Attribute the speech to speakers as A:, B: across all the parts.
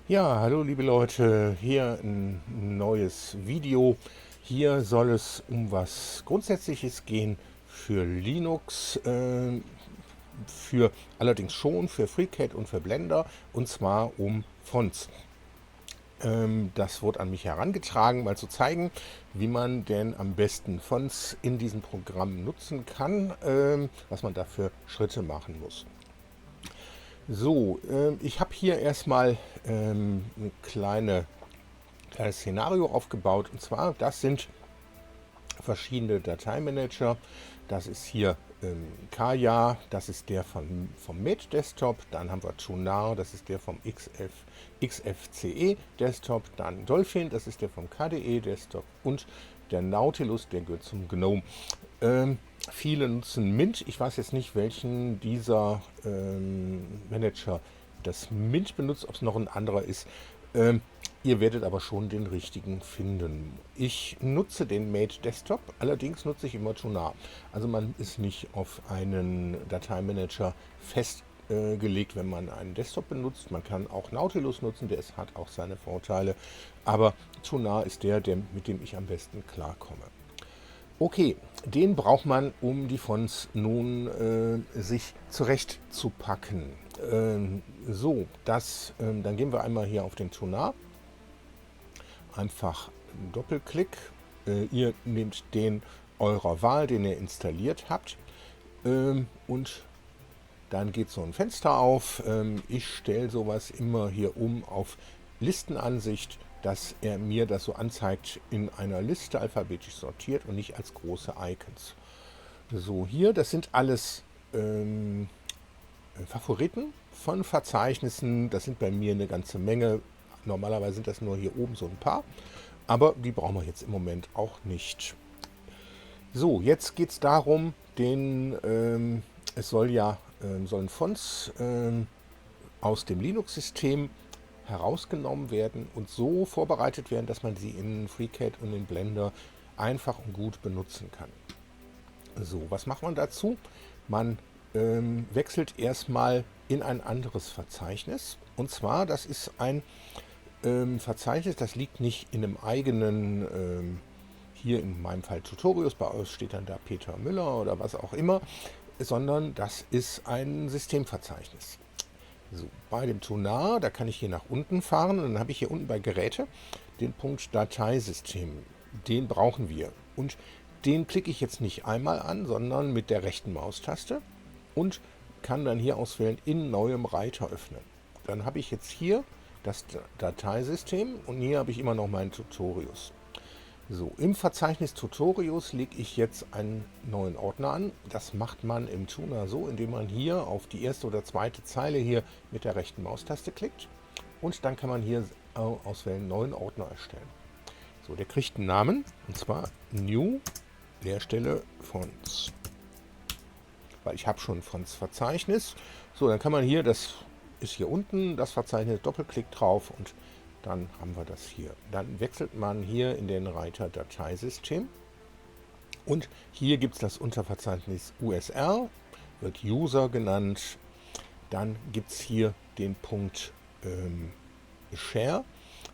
A: Ja, hallo liebe Leute, hier ein neues Video. Hier soll es um was Grundsätzliches gehen für Linux, für allerdings schon für FreeCAD und für Blender, und zwar um Fonts. Das wurde an mich herangetragen, mal zu zeigen, wie man denn am besten Fonts in diesem Programm nutzen kann, was man dafür Schritte machen muss. So, ich habe hier erstmal ein kleines Szenario aufgebaut. Und zwar, das sind verschiedene Dateimanager. Das ist hier Kaya, das ist der vom Mate Desktop. Dann haben wir Tunar, das ist der vom XFCE Desktop. Dann Dolphin, das ist der vom KDE Desktop. Und der Nautilus, der gehört zum GNOME. Viele nutzen Mint. Ich weiß jetzt nicht, welchen dieser Manager das Mint benutzt, ob es noch ein anderer ist. Ihr werdet aber schon den richtigen finden. Ich nutze den Mate Desktop, allerdings nutze ich immer Tunar. Also man ist nicht auf einen Dateimanager festgelegt, wenn man einen Desktop benutzt. Man kann auch Nautilus nutzen, hat auch seine Vorteile. Aber Tunar ist mit dem ich am besten klarkomme. Okay, den braucht man, um die Fonts nun sich zurechtzupacken. Dann gehen wir einmal hier auf den Tunar. Einfach einen Doppelklick. Ihr nehmt den eurer Wahl, den ihr installiert habt. Und dann geht so ein Fenster auf. Ich stelle sowas immer hier um auf Listenansicht, dass er mir das so anzeigt in einer Liste alphabetisch sortiert und nicht als große Icons. So, hier, das sind alles Favoriten von Verzeichnissen. Das sind bei mir eine ganze Menge. Normalerweise sind das nur hier oben so ein paar, aber die brauchen wir jetzt im Moment auch nicht. So, jetzt geht es darum, sollen Fonts aus dem Linux-System herausgenommen werden und so vorbereitet werden, dass man sie in FreeCAD und in Blender einfach und gut benutzen kann. So, was macht man dazu? Man wechselt erstmal in ein anderes Verzeichnis. Und zwar, das ist ein Verzeichnis, das liegt nicht in einem eigenen, hier in meinem Fall Tutorials, bei euch steht dann da Peter Müller oder was auch immer, sondern das ist ein Systemverzeichnis. So, bei dem Tunar, da kann ich hier nach unten fahren und dann habe ich hier unten bei Geräte den Punkt Dateisystem. Den brauchen wir. Und den klicke ich jetzt nicht einmal an, sondern mit der rechten Maustaste und kann dann hier auswählen, in neuem Reiter öffnen. Dann habe ich jetzt hier das Dateisystem und hier habe ich immer noch meinen Tutorials. So, im Verzeichnis Tutorials lege ich jetzt einen neuen Ordner an. Das macht man im Tuner so, indem man hier auf die erste oder zweite Zeile hier mit der rechten Maustaste klickt. Und dann kann man hier auswählen, neuen Ordner erstellen. So, der kriegt einen Namen, und zwar New Leerstelle Fonts. Weil ich habe schon Fonts-Verzeichnis. So, dann kann man hier, das ist hier unten, das Verzeichnis, Doppelklick drauf und dann haben wir das hier. Dann wechselt man hier in den Reiter Dateisystem und hier gibt es das Unterverzeichnis USR, wird User genannt. Dann gibt es hier den Punkt Share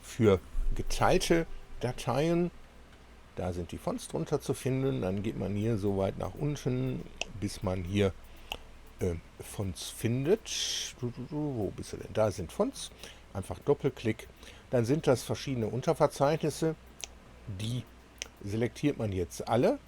A: für geteilte Dateien. Da sind die Fonts drunter zu finden. Dann geht man hier so weit nach unten, bis man hier Fonts findet. Wo bist du denn? Da sind Fonts. Einfach Doppelklick. Dann sind das verschiedene Unterverzeichnisse. Die selektiert man jetzt alle.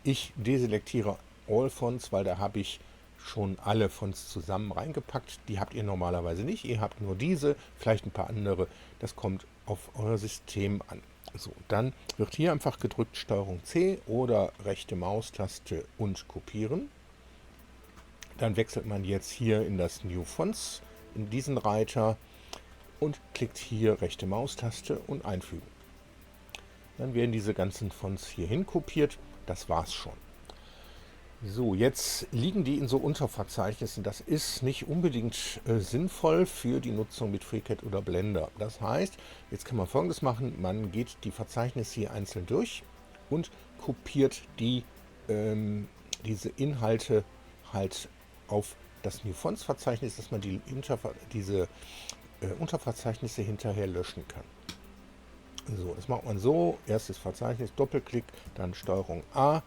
A: Ich deselektiere All Fonts, weil da habe ich schon alle Fonts zusammen reingepackt. Die habt ihr normalerweise nicht. Ihr habt nur diese, vielleicht ein paar andere. Das kommt auf euer System an. So, dann wird hier einfach gedrückt STRG C oder rechte Maustaste und kopieren. Dann wechselt man jetzt hier in das New Fonts, in diesen Reiter und klickt hier rechte Maustaste und einfügen. Dann werden diese ganzen Fonts hier hin kopiert. Das war's schon. So, jetzt liegen die in so Unterverzeichnissen. Das ist nicht unbedingt sinnvoll für die Nutzung mit FreeCAD oder Blender. Das heißt, jetzt kann man Folgendes machen. Man geht die Verzeichnisse hier einzeln durch und kopiert diese Inhalte halt auf das New Fonts Verzeichnis, dass man diese Unterverzeichnisse hinterher löschen kann. So, das macht man so. Erstes Verzeichnis, Doppelklick, dann STRG A,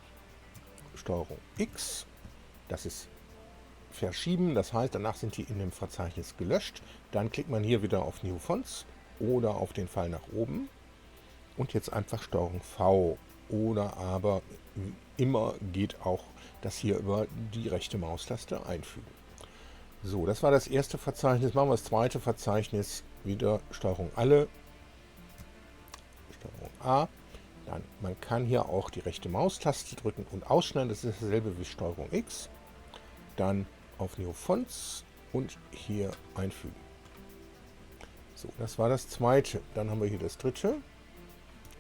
A: STRG X. Das ist verschieben, das heißt, danach sind die in dem Verzeichnis gelöscht. Dann klickt man hier wieder auf New Fonts oder auf den Pfeil nach oben und jetzt einfach STRG V oder aber immer geht auch das hier über die rechte Maustaste einfügen. So, das war das erste Verzeichnis. Machen wir das zweite Verzeichnis, wieder STRG alle, STRG A. Dann, man kann hier auch die rechte Maustaste drücken und ausschneiden, das ist dasselbe wie STRG X. Dann auf New Fonts und hier einfügen. So, das war das zweite. Dann haben wir hier das dritte.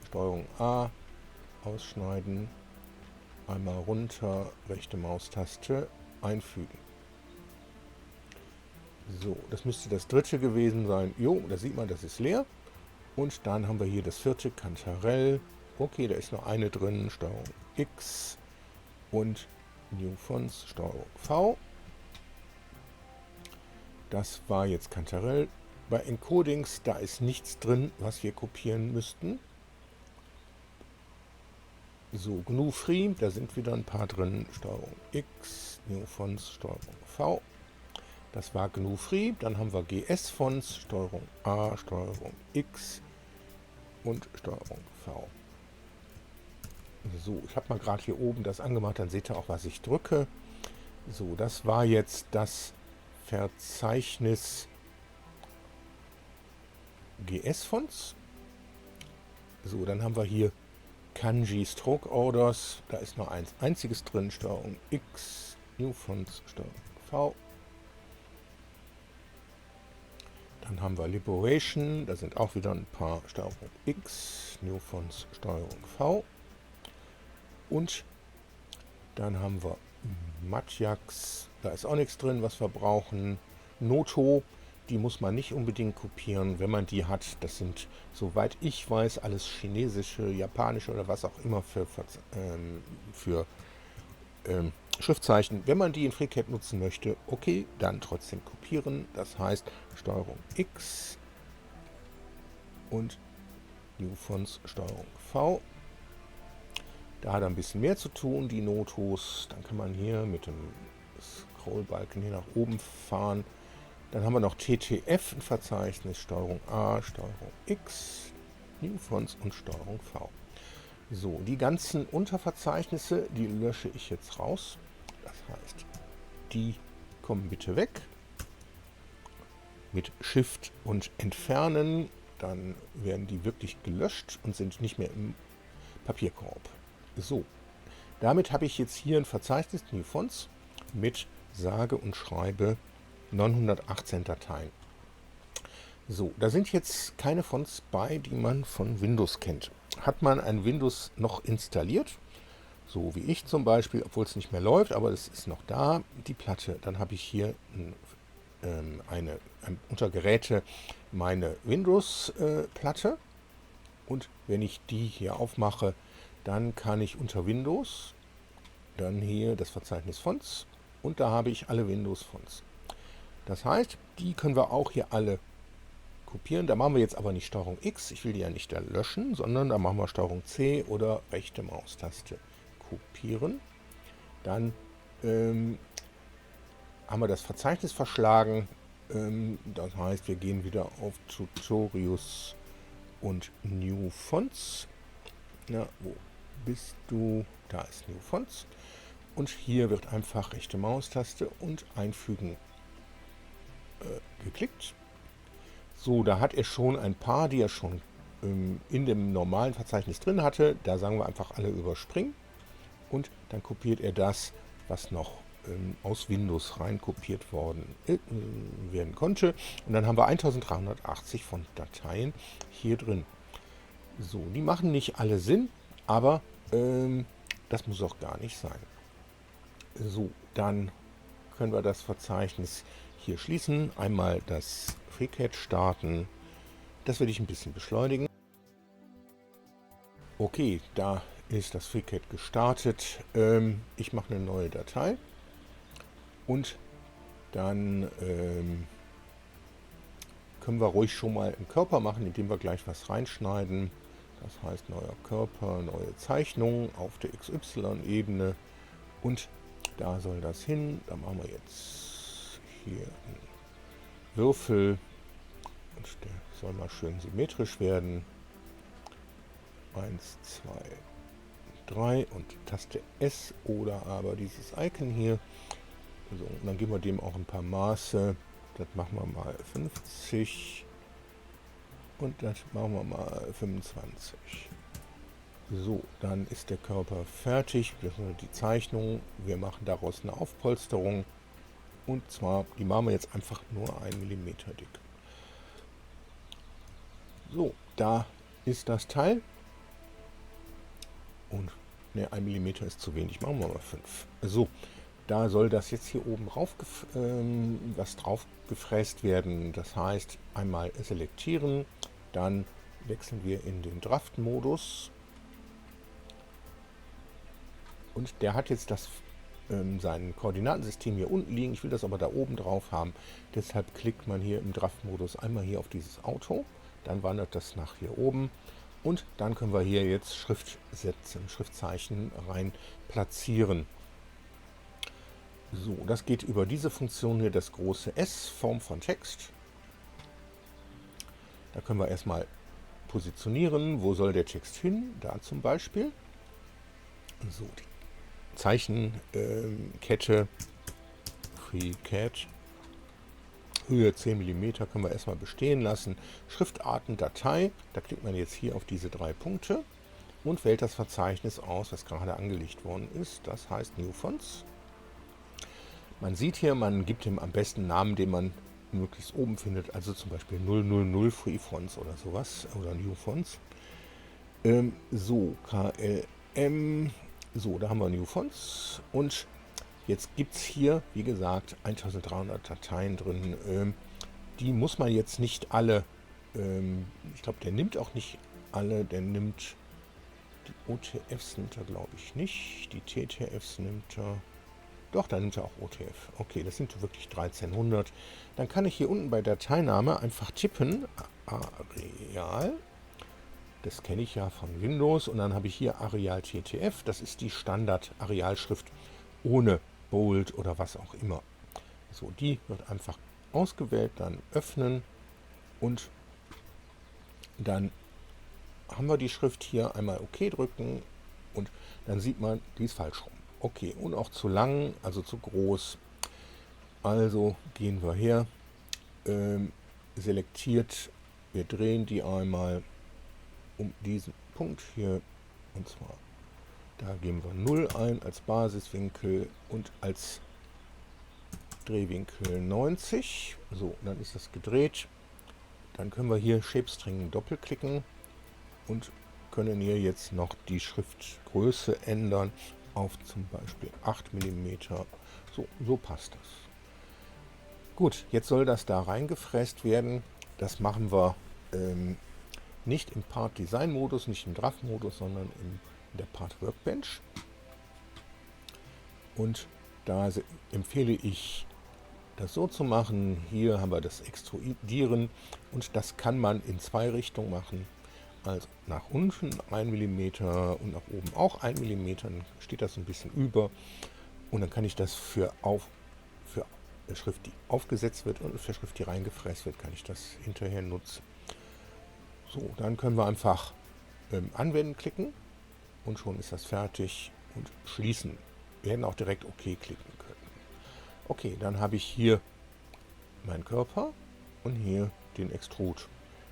A: STRG A, ausschneiden, einmal runter, rechte Maustaste, einfügen. So, das müsste das dritte gewesen sein. Jo, da sieht man, das ist leer. Und dann haben wir hier das vierte, Kantarell. Okay, da ist noch eine drin, STRG X und New Fonts, STRG V. Das war jetzt Kantarell. Bei Encodings, da ist nichts drin, was wir kopieren müssten. So, GNU Free, da sind wieder ein paar drin. STRG X, New Fonts, STRG V. Das war GNU Free. Dann haben wir GS Fonts, STRG A, STRG X und STRG V. So, ich habe mal gerade hier oben das angemacht, dann seht ihr auch, was ich drücke. So, das war jetzt das Verzeichnis GS-Fonts. So, dann haben wir hier Kanji Stroke Orders. Da ist noch eins einziges drin. STRG X, New Fonts, STRG V. Dann haben wir Liberation. Da sind auch wieder ein paar STRG X, New Fonts, STRG V. Und dann haben wir Matjax. Da ist auch nichts drin, was wir brauchen. Noto. Die muss man nicht unbedingt kopieren, wenn man die hat. Das sind, soweit ich weiß, alles chinesische, japanische oder was auch immer für Schriftzeichen. Wenn man die in FreeCAD nutzen möchte, okay, dann trotzdem kopieren. Das heißt STRG X und New Fonts STRG V. Da hat er ein bisschen mehr zu tun, die Notos. Dann kann man hier mit dem Scrollbalken hier nach oben fahren. Dann haben wir noch TTF, ein Verzeichnis, STRG A, STRG X, New Fonts und STRG V. So, die ganzen Unterverzeichnisse, die lösche ich jetzt raus. Das heißt, die kommen bitte weg. Mit Shift und Entfernen, dann werden die wirklich gelöscht und sind nicht mehr im Papierkorb. So, damit habe ich jetzt hier ein Verzeichnis, New Fonts, mit sage und schreibe 918 Dateien. So, da sind jetzt keine Fonts bei, die man von Windows kennt. Hat man ein Windows noch installiert, so wie ich zum Beispiel, obwohl es nicht mehr läuft, aber es ist noch da, die Platte, dann habe ich hier unter Geräte meine Windows-Platte und wenn ich die hier aufmache, dann kann ich unter Windows, dann hier das Verzeichnis Fonts und da habe ich alle Windows-Fonts. Das heißt, die können wir auch hier alle kopieren. Da machen wir jetzt aber nicht STRG X, ich will die ja nicht da löschen, sondern da machen wir STRG C oder rechte Maustaste kopieren. Dann haben wir das Verzeichnis verschlagen. Das heißt, wir gehen wieder auf Tutorials und New Fonts. Na, wo bist du? Da ist New Fonts. Und hier wird einfach rechte Maustaste und einfügen geklickt. So, da hat er schon ein paar, die er schon in dem normalen Verzeichnis drin hatte. Da sagen wir einfach alle überspringen. Und dann kopiert er das, was noch aus Windows rein kopiert werden konnte. Und dann haben wir 1380 von Dateien hier drin. So, die machen nicht alle Sinn, aber das muss auch gar nicht sein. So, dann können wir das Verzeichnis hier schließen. Einmal das FreeCAD starten. Das werde ich ein bisschen beschleunigen. Okay, da ist das FreeCAD gestartet. Ich mache eine neue Datei und dann können wir ruhig schon mal im Körper machen, indem wir gleich was reinschneiden. Das heißt, neuer Körper, neue Zeichnung auf der XY-Ebene. Und da soll das hin. Da machen wir jetzt hier einen Würfel. Und der soll mal schön symmetrisch werden. 1, 2, 3 und Taste S oder aber dieses Icon hier. So, und dann geben wir dem auch ein paar Maße. Das machen wir mal 50 und das machen wir mal 25. So, dann ist der Körper fertig. Das ist die Zeichnung. Wir machen daraus eine Aufpolsterung. Und zwar, die machen wir jetzt einfach nur 1 mm dick. So, da ist das Teil. Und ne, 1 mm ist zu wenig. Machen wir mal 5. So, da soll das jetzt hier oben drauf was drauf gefräst werden. Das heißt, einmal selektieren, dann wechseln wir in den Draft-Modus. Und der hat jetzt sein Koordinatensystem hier unten liegen. Ich will das aber da oben drauf haben. Deshalb klickt man hier im Draft-Modus einmal hier auf dieses Auto. Dann wandert das nach hier oben. Und dann können wir hier jetzt Schriftsätze, Schriftzeichen rein platzieren. So, das geht über diese Funktion hier, das große S, Form von Text. Da können wir erstmal positionieren. Wo soll der Text hin? Da zum Beispiel. So, die Zeichenkette, FreeCAD, Höhe 10 mm können wir erstmal bestehen lassen. Schriftarten, Datei, da klickt man jetzt hier auf diese 3 Punkte und wählt das Verzeichnis aus, was gerade angelegt worden ist. Das heißt New Fonts. Man sieht hier, man gibt ihm am besten Namen, den man möglichst oben findet, also zum Beispiel 000 Free Fonts oder sowas oder New Fonts. So, KLM, so, da haben wir New Fonts und jetzt gibt es hier, wie gesagt, 1300 Dateien drin. Die muss man jetzt nicht alle, ich glaube, der nimmt auch nicht alle, der nimmt, die OTFs nimmt er, glaube ich, nicht. Die TTFs nimmt er, doch, da nimmt er auch OTF. Okay, das sind wirklich 1300. Dann kann ich hier unten bei Dateiname einfach tippen, Areal. Das kenne ich ja von Windows. Und dann habe ich hier Areal TTF. Das ist die Standard-Arealschrift ohne Bold oder was auch immer. So, die wird einfach ausgewählt, dann öffnen und dann haben wir die Schrift hier, einmal OK drücken und dann sieht man, die ist falsch rum. Okay, und auch zu lang, also zu groß. Also gehen wir her, selektiert, wir drehen die einmal um diesen Punkt hier und zwar da geben wir 0 ein als Basiswinkel und als Drehwinkel 90. So, dann ist das gedreht. Dann können wir hier Shapestring doppelklicken und können hier jetzt noch die Schriftgröße ändern auf zum Beispiel 8 mm. So passt das. Gut, jetzt soll das da reingefräst werden. Das machen wir nicht im Part Design Modus, nicht im Draft Modus, sondern in der Part Workbench. Und da empfehle ich, das so zu machen. Hier haben wir das Extrudieren und das kann man in 2 Richtungen machen. Also nach unten 1 mm und nach oben auch 1 mm. Dann steht das ein bisschen über und dann kann ich das für Schrift, die aufgesetzt wird und für Schrift, die reingefräst wird, kann ich das hinterher nutzen. So, dann können wir einfach Anwenden klicken. Und schon ist das fertig und schließen. Wir hätten auch direkt OK klicken können. Okay, dann habe ich hier meinen Körper und hier den Extrude.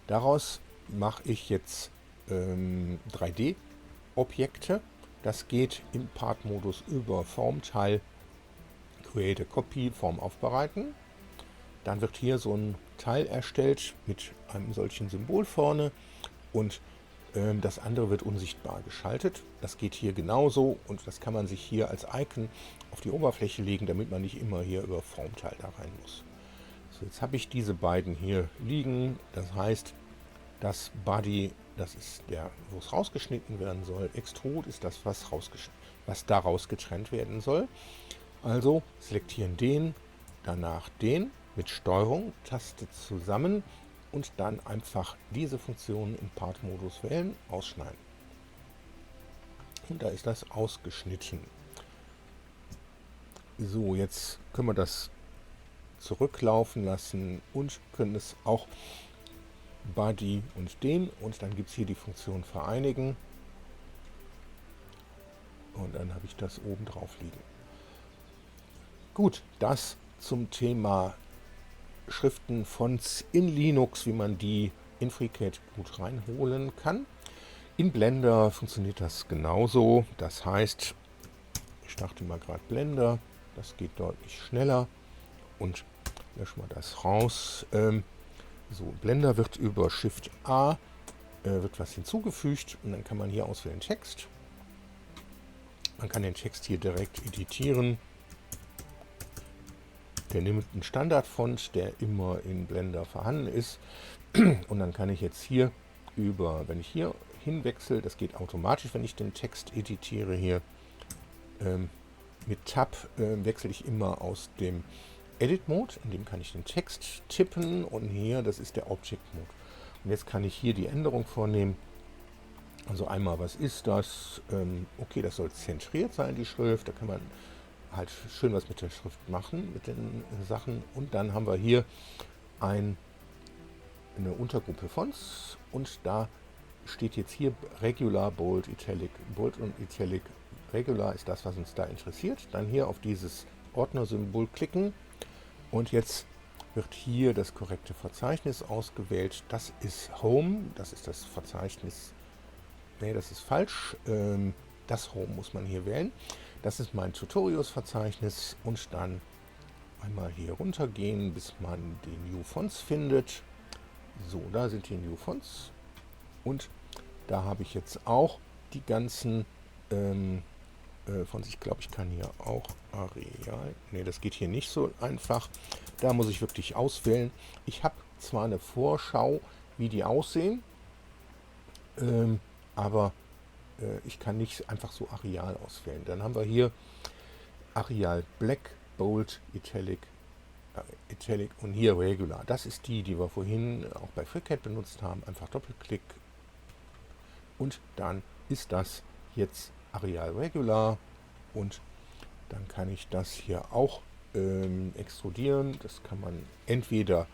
A: Daraus mache ich jetzt 3D-Objekte. Das geht im Part-Modus über Formteil, Create a Copy, Form aufbereiten. Dann wird hier so ein Teil erstellt mit einem solchen Symbol vorne und das andere wird unsichtbar geschaltet. Das geht hier genauso und das kann man sich hier als Icon auf die Oberfläche legen, damit man nicht immer hier über Formteil da rein muss. So, jetzt habe ich diese beiden hier liegen. Das heißt, das Body, das ist der, wo es rausgeschnitten werden soll. Extrude ist das, was daraus getrennt werden soll. Also selektieren den, danach den mit Steuerung, Taste zusammen und dann einfach diese Funktion im Part-Modus wählen, ausschneiden. Und da ist das ausgeschnitten. So, jetzt können wir das zurücklaufen lassen und können es auch Body und den, und dann gibt es hier die Funktion vereinigen und dann habe ich das oben drauf liegen. Gut, das zum Thema Schriften, Fonts in Linux, wie man die in FreeCAD gut reinholen kann. In Blender funktioniert das genauso. Das heißt, ich starte mal gerade Blender, das geht deutlich schneller und lösche mal das raus. So, Blender wird über Shift A wird was hinzugefügt und dann kann man hier auswählen Text. Man kann den Text hier direkt editieren. Der nimmt einen Standardfont, der immer in Blender vorhanden ist. Und dann kann ich jetzt hier wenn ich hier hinwechsle, das geht automatisch, wenn ich den Text editiere hier. Mit Tab wechsle ich immer aus dem Edit-Mode, in dem kann ich den Text tippen und hier, das ist der Object-Mode. Und jetzt kann ich hier die Änderung vornehmen. Also einmal, was ist das? Okay, das soll zentriert sein, die Schrift. Da kann man halt schön was mit der Schrift machen, mit den Sachen. Und dann haben wir hier eine Untergruppe Fonts und da steht jetzt hier Regular, Bold, Italic. Bold und Italic Regular ist das, was uns da interessiert. Dann hier auf dieses Ordnersymbol klicken und jetzt wird hier das korrekte Verzeichnis ausgewählt. Das ist Home, das ist das Verzeichnis. Ne, das ist falsch. Das Home muss man hier wählen. Das ist mein Tutorials-Verzeichnis und dann einmal hier runtergehen, bis man die New Fonts findet. So, da sind die New Fonts und da habe ich jetzt auch die ganzen Fonts. Ich glaube, ich kann hier auch Areal. Ne, das geht hier nicht so einfach. Da muss ich wirklich auswählen. Ich habe zwar eine Vorschau, wie die aussehen, aber ich kann nicht einfach so Areal auswählen. Dann haben wir hier Areal Black, Bold, Italic und hier Regular. Das ist die wir vorhin auch bei FreeCAD benutzt haben. Einfach Doppelklick und dann ist das jetzt Areal Regular und dann kann ich das hier auch extrudieren. Das kann man entweder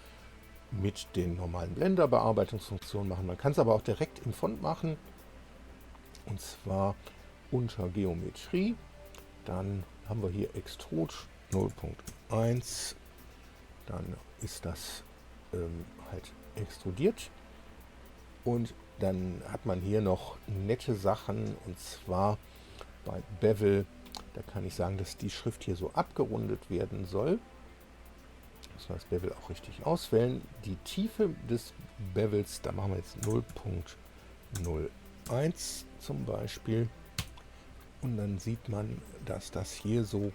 A: mit den normalen Blender-Bearbeitungsfunktionen machen. Man kann es aber auch direkt im Font machen. Und zwar unter Geometrie. Dann haben wir hier Extrude 0.1. Dann ist das halt extrudiert. Und dann hat man hier noch nette Sachen. Und zwar bei Bevel. Da kann ich sagen, dass die Schrift hier so abgerundet werden soll. Müssen wir das Bevel auch richtig auswählen. Die Tiefe des Bevels, da machen wir jetzt 0.01 zum Beispiel. Und dann sieht man, dass das hier so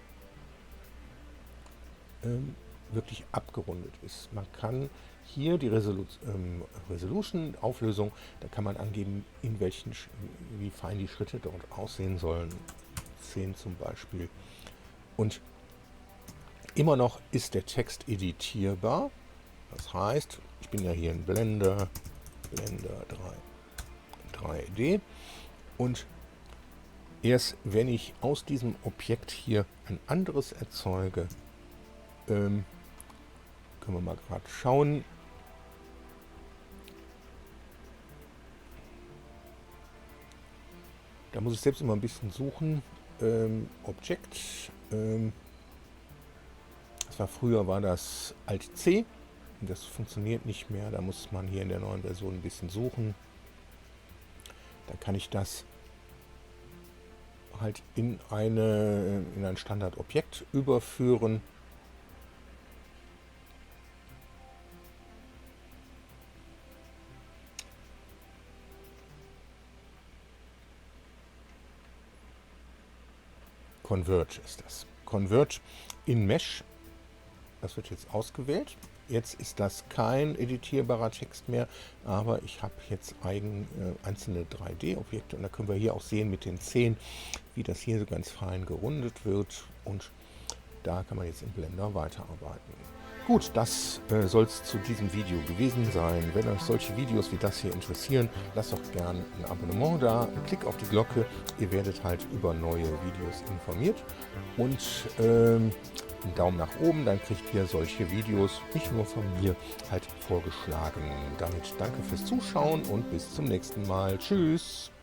A: wirklich abgerundet ist. Man kann hier die Resolution, Auflösung, da kann man angeben, wie fein die Schritte dort aussehen sollen. 10 zum Beispiel. Und immer noch ist der Text editierbar. Das heißt, ich bin ja hier in Blender 3D und erst wenn ich aus diesem Objekt hier ein anderes erzeuge, können wir mal gerade schauen. Da muss ich selbst immer ein bisschen suchen. Objekt. Früher war das Alt-C. Das funktioniert nicht mehr. Da muss man hier in der neuen Version ein bisschen suchen. Dann kann ich das halt in ein Standardobjekt überführen. Converge ist das. Converge in Mesh. Das wird jetzt ausgewählt. Jetzt ist das kein editierbarer Text mehr, aber ich habe jetzt einzelne 3D-Objekte und da können wir hier auch sehen mit den 10, wie das hier so ganz fein gerundet wird und da kann man jetzt in Blender weiterarbeiten. Gut, das soll es zu diesem Video gewesen sein. Wenn euch solche Videos wie das hier interessieren, lasst doch gern ein Abonnement da, einen Klick auf die Glocke. Ihr werdet halt über neue Videos informiert. Und einen Daumen nach oben, dann kriegt ihr solche Videos, nicht nur von mir, halt vorgeschlagen. Damit danke fürs Zuschauen und bis zum nächsten Mal. Tschüss!